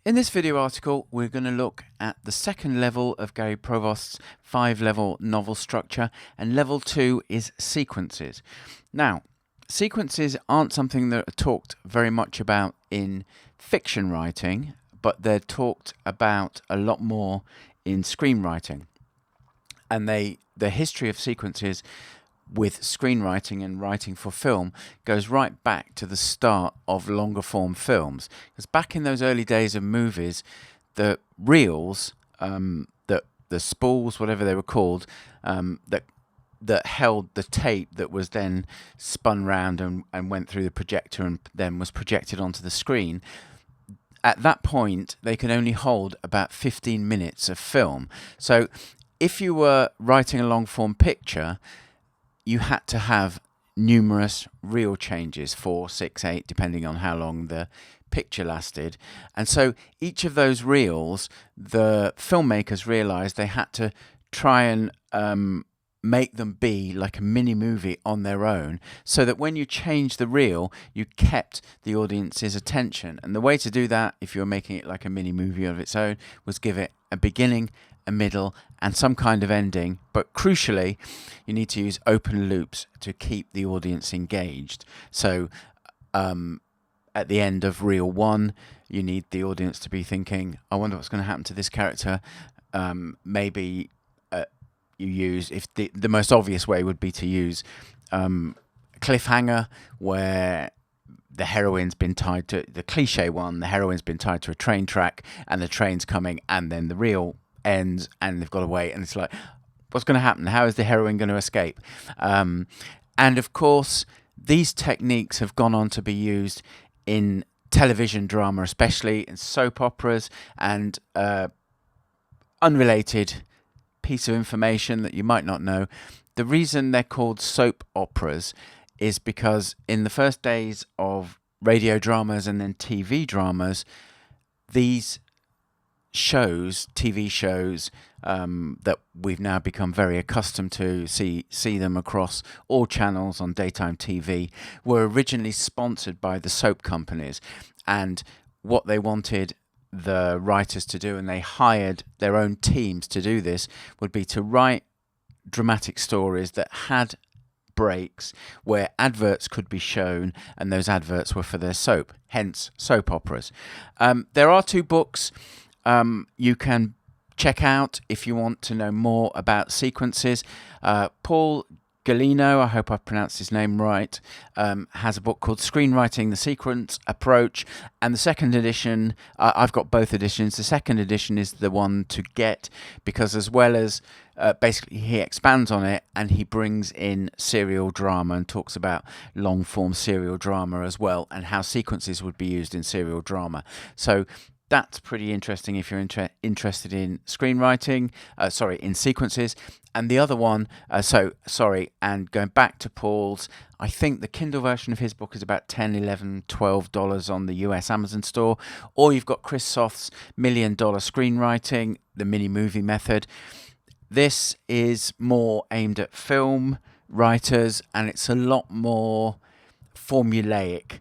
In this video article, we're going to look at the second level of Gary Provost's 5-level novel structure, and level 2 is sequences. Now, sequences aren't something that are talked very much about in fiction writing, but they're talked about a lot more in screenwriting. And the history of sequences with screenwriting and writing for film goes right back to the start of longer form films. Because back in those early days of movies, the reels, the spools, whatever they were called, that held the tape that was then spun round and went through the projector and then was projected onto the screen. At that point, they could only hold about 15 minutes of film. So if you were writing a long form picture, you had to have numerous reel changes, 4, 6, 8, depending on how long the picture lasted. And so each of those reels, the filmmakers realized they had to try and make them be like a mini movie on their own, so that when you changed the reel, you kept the audience's attention. And the way to do that, if you were making it like a mini movie of its own, was give it a beginning, a middle, and some kind of ending. But crucially, you need to use open loops to keep the audience engaged. So at the end of reel 1, you need the audience to be thinking, I wonder what's going to happen to this character. Maybe you use, if the most obvious way would be to use a cliffhanger where the heroine's been tied to, the cliche one, the heroine's been tied to a train track and the train's coming, and then the reel ends and they've got to wait, and it's like, what's going to happen? How is the heroine going to escape? And of course, these techniques have gone on to be used in television drama, especially in soap operas. And unrelated piece of information that you might not know, the reason they're called soap operas is because in the first days of radio dramas and then TV dramas, these shows, TV shows that we've now become very accustomed to see them across all channels on daytime TV, were originally sponsored by the soap companies. And what they wanted the writers to do, and they hired their own teams to do this, would be to write dramatic stories that had breaks where adverts could be shown, and those adverts were for their soap, hence soap operas. There are 2 books you can check out if you want to know more about sequences. Paul Galino, I hope I pronounced his name right, has a book called Screenwriting the Sequence Approach, and the second edition, I've got both editions. The second edition is the one to get, because as well as basically he expands on it and he brings in serial drama and talks about long form serial drama as well, and how sequences would be used in serial drama. So that's pretty interesting if you're interested in screenwriting, in sequences. And the other one, and going back to Paul's, I think the Kindle version of his book is about $10, $11, $12 on the US Amazon store. Or you've got Chris Soth's $1 Million Screenwriting, the mini movie method. This is more aimed at film writers, and it's a lot more formulaic.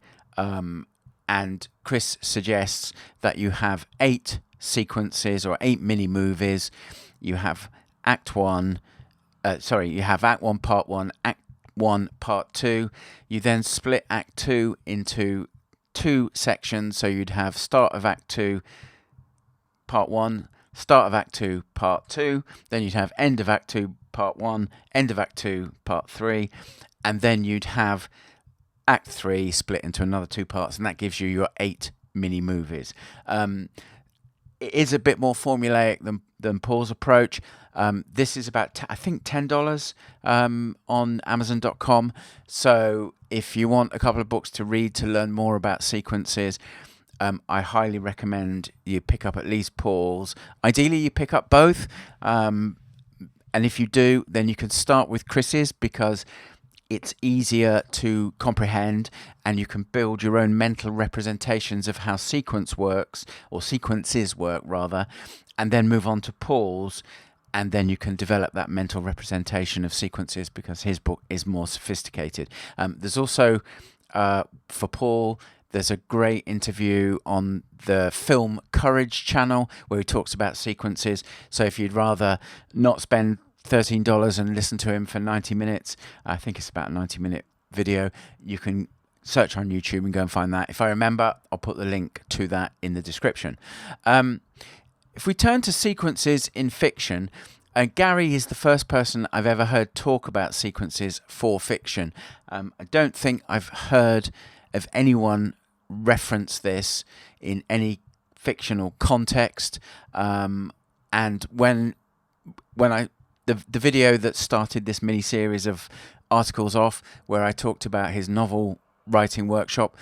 And Chris suggests that you have 8 sequences or 8 mini movies. You have Act 1, you have Act 1, Part 1, Act 1, Part 2. You then split Act 2 into 2 sections. So you'd have start of Act 2, Part 1, start of Act 2, Part 2. Then you'd have end of Act 2, Part 1, end of Act 2, Part 3. And then you'd have Act 3 split into another 2 parts, and that gives you your 8 mini movies. It is a bit more formulaic than Paul's approach. This is about, I think, $10 on Amazon.com. So if you want a couple of books to read to learn more about sequences, I highly recommend you pick up at least Paul's. Ideally, you pick up both. And if you do, then you can start with Chris's, because it's easier to comprehend, and you can build your own mental representations of how sequence works, or sequences work rather, and then move on to Paul's, and then you can develop that mental representation of sequences, because his book is more sophisticated. There's also, for Paul, There's a great interview on the Film Courage channel where he talks about sequences. So if you'd rather not spend $13 and listen to him for 90 minutes, I think it's about a 90-minute video, you can search on YouTube and go and find that. If I remember, I'll put the link to that in the description. If we turn to sequences in fiction, Gary is the first person I've ever heard talk about sequences for fiction. I don't think I've heard of anyone reference this in any fictional context. And when the video that started this mini series of articles off, where I talked about his novel writing workshop,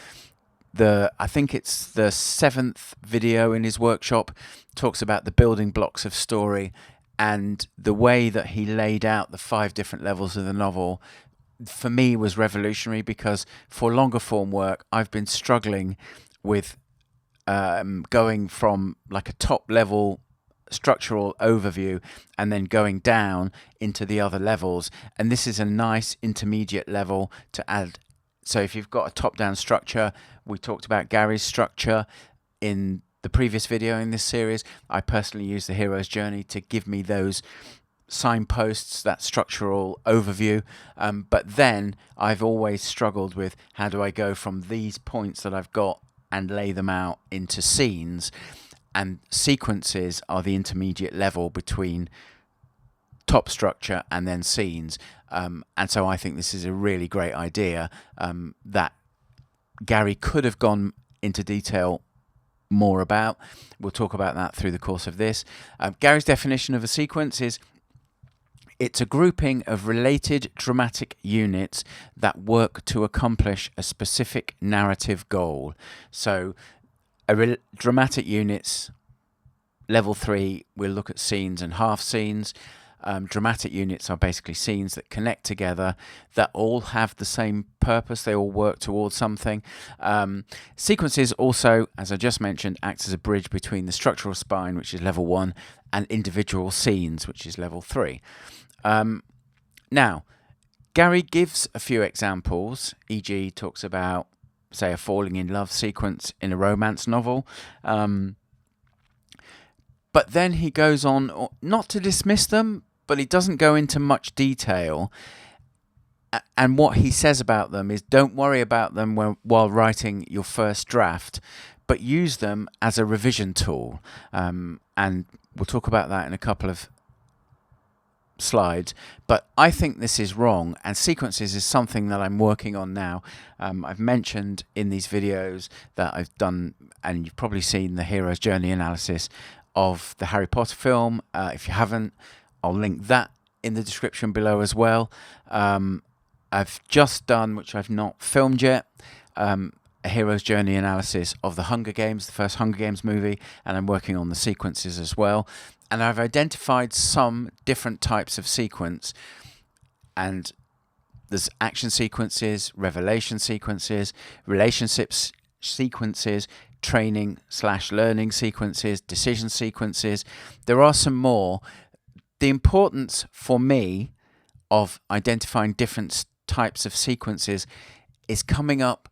I think it's the 7th video in his workshop, talks about the building blocks of story, and the way that he laid out the 5 different levels of the novel, for me, was revolutionary, because for longer form work, I've been struggling with going from like a top level structural overview and then going down into the other levels. And this is a nice intermediate level to add. So if you've got a top-down structure, we talked about Gary's structure in the previous video in this series. I personally use the hero's journey to give me those signposts, that structural overview. But then I've always struggled with, how do I go from these points that I've got and lay them out into scenes? And sequences are the intermediate level between top structure and then scenes. And so I think this is a really great idea that Gary could have gone into detail more about. We'll talk about that through the course of this. Gary's definition of a sequence is: it's a grouping of related dramatic units that work to accomplish a specific narrative goal. So dramatic units, level 3, we'll look at scenes and half scenes. Dramatic units are basically scenes that connect together, that all have the same purpose, they all work towards something. Sequences also, as I just mentioned, act as a bridge between the structural spine, which is level 1, and individual scenes, which is level 3. Now, Gary gives a few examples, e.g. talks about, say, a falling in love sequence in a romance novel. But then he goes on, not to dismiss them, but he doesn't go into much detail. And what he says about them is, don't worry about them while writing your first draft, but use them as a revision tool. And we'll talk about that in a couple of slides. But I think this is wrong, and sequences is something that I'm working on now. I've mentioned in these videos that I've done, and you've probably seen the hero's journey analysis of the Harry Potter film. If you haven't, I'll link that in the description below as well. I've just done, which I've not filmed yet, a hero's journey analysis of the Hunger Games, the first Hunger Games movie, and I'm working on the sequences as well. And I've identified some different types of sequence, and there's action sequences, revelation sequences, relationships sequences, training/learning sequences, decision sequences. There are some more. The importance for me of identifying different types of sequences is coming up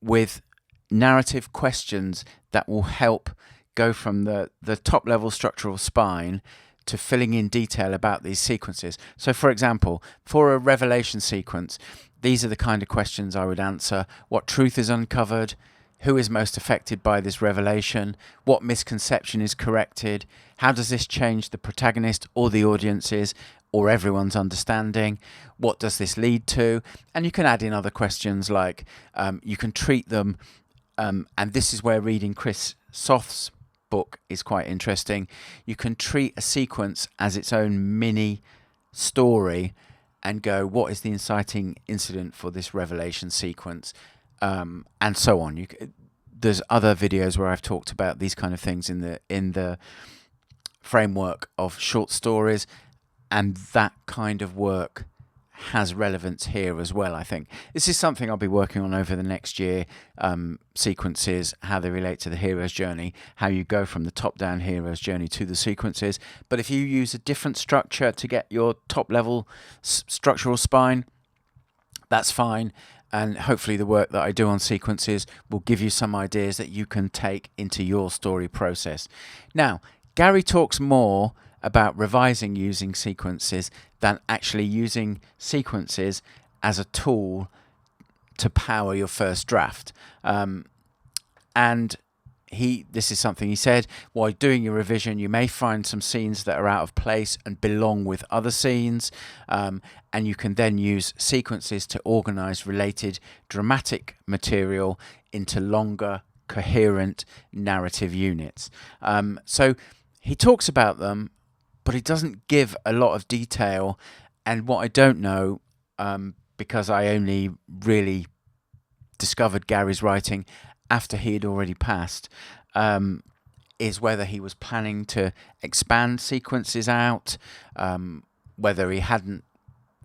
with narrative questions that will help go from the top level structural spine to filling in detail about these sequences. So for example, for a revelation sequence, these are the kind of questions I would answer. What truth is uncovered? Who is most affected by this revelation? What misconception is corrected? How does this change the protagonist or the audience's or everyone's understanding? What does this lead to? And you can add in other questions like you can treat them, and this is where reading Chris Soth's book is quite interesting. You can treat a sequence as its own mini story and go, what is the inciting incident for this revelation sequence? And so on. There's other videos where I've talked about these kind of things in the framework of short stories, and that kind of work has relevance here as well. I think this is something I'll be working on over the next year. Sequences, how they relate to the hero's journey, how you go from the top-down hero's journey to the sequences. But if you use a different structure to get your top-level structural spine, that's fine. and hopefully the work that I do on sequences will give you some ideas that you can take into your story process. Now, Gary talks more about revising using sequences than actually using sequences as a tool to power your first draft. And this is something he said: while doing your revision, you may find some scenes that are out of place and belong with other scenes, and you can then use sequences to organize related dramatic material into longer, coherent narrative units. So he talks about them, but he doesn't give a lot of detail. And what I don't know, because I only really discovered Gary's writing after he had already passed, is whether he was planning to expand sequences out, whether he hadn't,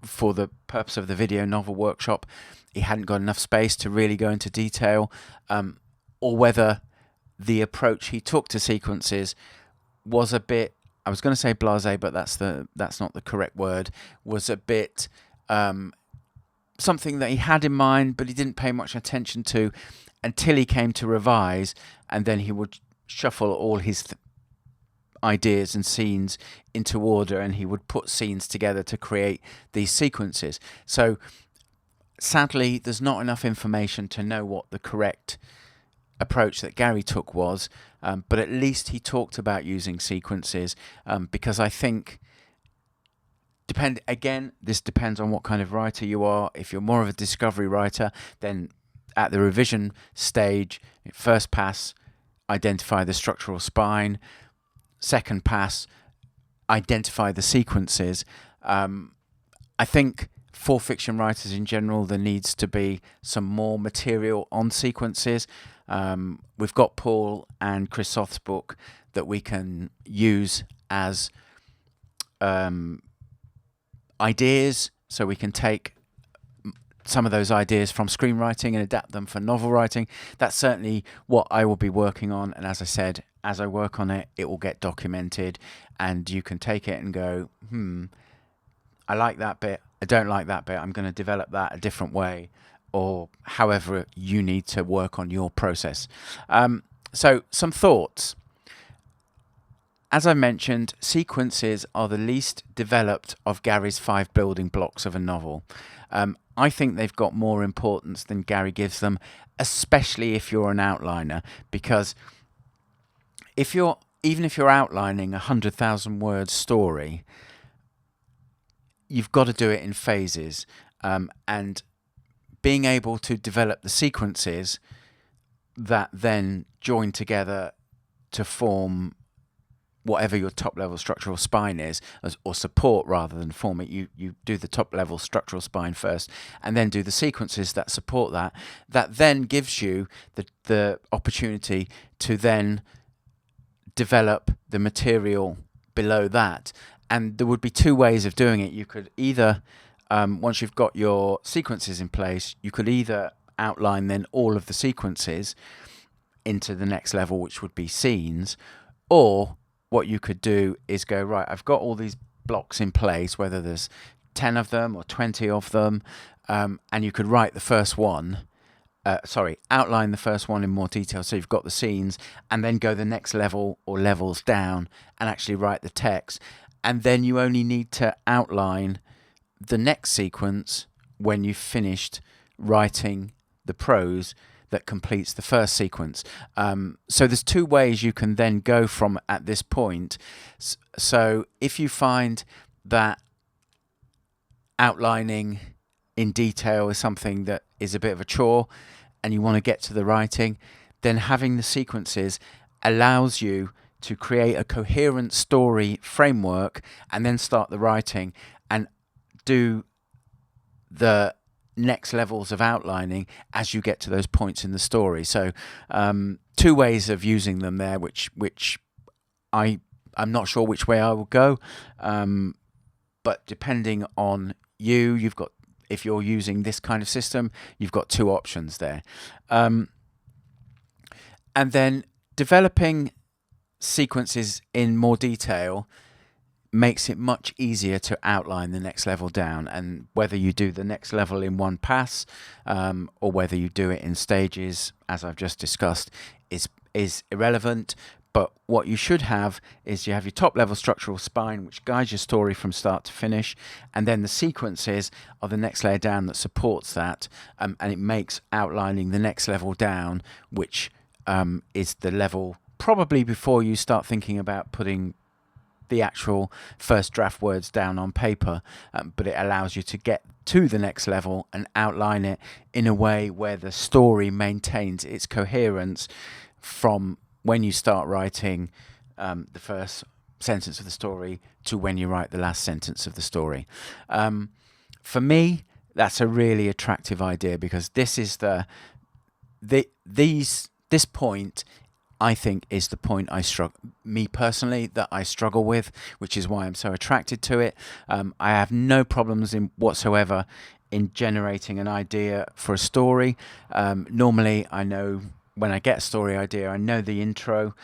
for the purpose of the video novel workshop, he hadn't got enough space to really go into detail, or whether the approach he took to sequences was a bit, I was going to say blasé, but that's not the correct word, was a bit something that he had in mind, but he didn't pay much attention to until he came to revise, and then he would shuffle all his ideas and scenes into order, and he would put scenes together to create these sequences. So sadly, there's not enough information to know what the correct approach that Gary took was, but at least he talked about using sequences, because I think, this depends on what kind of writer you are. If you're more of a discovery writer, then at the revision stage, first pass, identify the structural spine. Second pass, identify the sequences. I think for fiction writers in general, there needs to be some more material on sequences. We've got Paul and Chris Soth's book that we can use as ideas, so we can take some of those ideas from screenwriting and adapt them for novel writing. That's certainly what I will be working on, and as I said, as I work on it, it will get documented, and you can take it and go, I like that bit, I don't like that bit, I'm going to develop that a different way, or however you need to work on your process. So some thoughts. As I mentioned, sequences are the least developed of Gary's 5 building blocks of a novel. I think they've got more importance than Gary gives them, especially if you're an outliner, because even if you're outlining a 100,000 word story, you've got to do it in phases, and being able to develop the sequences that then join together to form whatever your top level structural spine is, or support rather than form it. You do the top level structural spine first, and then do the sequences that support that. That then gives you the opportunity to then develop the material below that. And there would be 2 ways of doing it. You could either, once you've got your sequences in place, you could either outline then all of the sequences into the next level, which would be scenes, or what you could do is go, right, I've got all these blocks in place, whether there's 10 of them or 20 of them, and you could write the first one, outline the first one in more detail, so you've got the scenes, and then go the next level or levels down and actually write the text. And then you only need to outline the next sequence when you've finished writing the prose that completes the first sequence. So there's 2 ways you can then go from at this point. So if you find that outlining in detail is something that is a bit of a chore and you want to get to the writing, then having the sequences allows you to create a coherent story framework and then start the writing and do the next levels of outlining as you get to those points in the story. So 2 ways of using them there, which I'm not sure which way I will go, but depending on you've got, if you're using this kind of system, you've got 2 options there. And then developing sequences in more detail makes it much easier to outline the next level down. And whether you do the next level in one pass, or whether you do it in stages, as I've just discussed, is irrelevant. But what you should have is you have your top level structural spine, which guides your story from start to finish, and then the sequences are the next layer down that supports that, and it makes outlining the next level down, which is the level probably before you start thinking about putting the actual first draft words down on paper, but it allows you to get to the next level and outline it in a way where the story maintains its coherence from when you start writing the first sentence of the story to when you write the last sentence of the story. For me, that's a really attractive idea, because this is this point, I think, is the point me personally, that I struggle with, which is why I'm so attracted to it. I have no problems whatsoever in generating an idea for a story. Normally, I know when I get a story idea, I know the intro,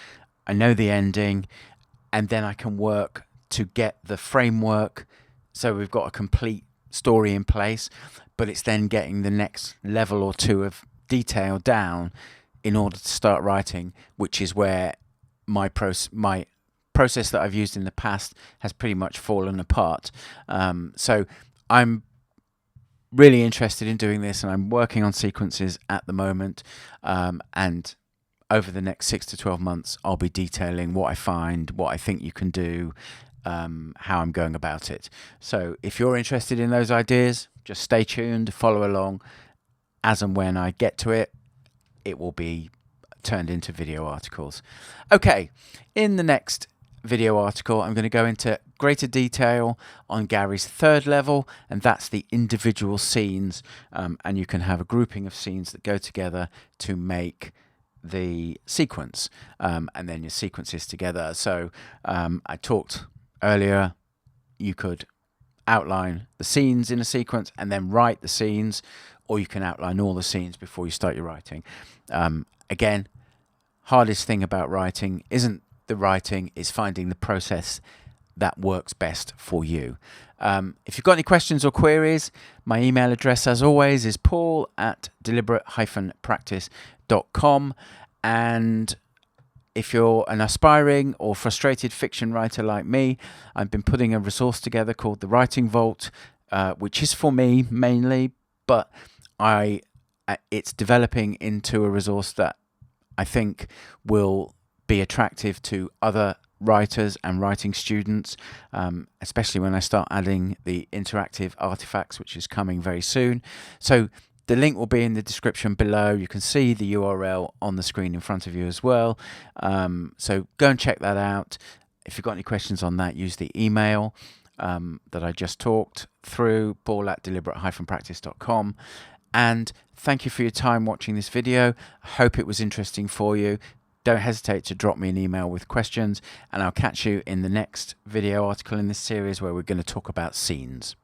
I know the ending, and then I can work to get the framework. So we've got a complete story in place, but it's then getting the next level or two of detail down in order to start writing, which is where my process that I've used in the past has pretty much fallen apart. So I'm really interested in doing this, and I'm working on sequences at the moment, and over the next 6 to 12 months I'll be detailing what I find, what I think you can do, how I'm going about it. So if you're interested in those ideas, just stay tuned, follow along. As and when I get to it, it will be turned into video articles. Okay, in the next video article, I'm going to go into greater detail on Gary's third level, and that's the individual scenes, and you can have a grouping of scenes that go together to make the sequence, and then your sequences together. So I talked earlier, you could outline the scenes in a sequence and then write the scenes, or you can outline all the scenes before you start your writing. Again, hardest thing about writing isn't the writing, is finding the process that works best for you. If you've got any questions or queries, my email address, as always, is paul@deliberate-practice.com. And if you're an aspiring or frustrated fiction writer like me, I've been putting a resource together called the Writing Vault, which is for me mainly, but it's developing into a resource that I think will be attractive to other writers and writing students, especially when I start adding the interactive artifacts, which is coming very soon. So the link will be in the description below. You can see the URL on the screen in front of you as well. So go and check that out. If you've got any questions on that, use the email that I just talked through, paul@deliberate-practice.com. And thank you for your time watching this video. I hope it was interesting for you. Don't hesitate to drop me an email with questions, and I'll catch you in the next video article in this series, where we're going to talk about scenes.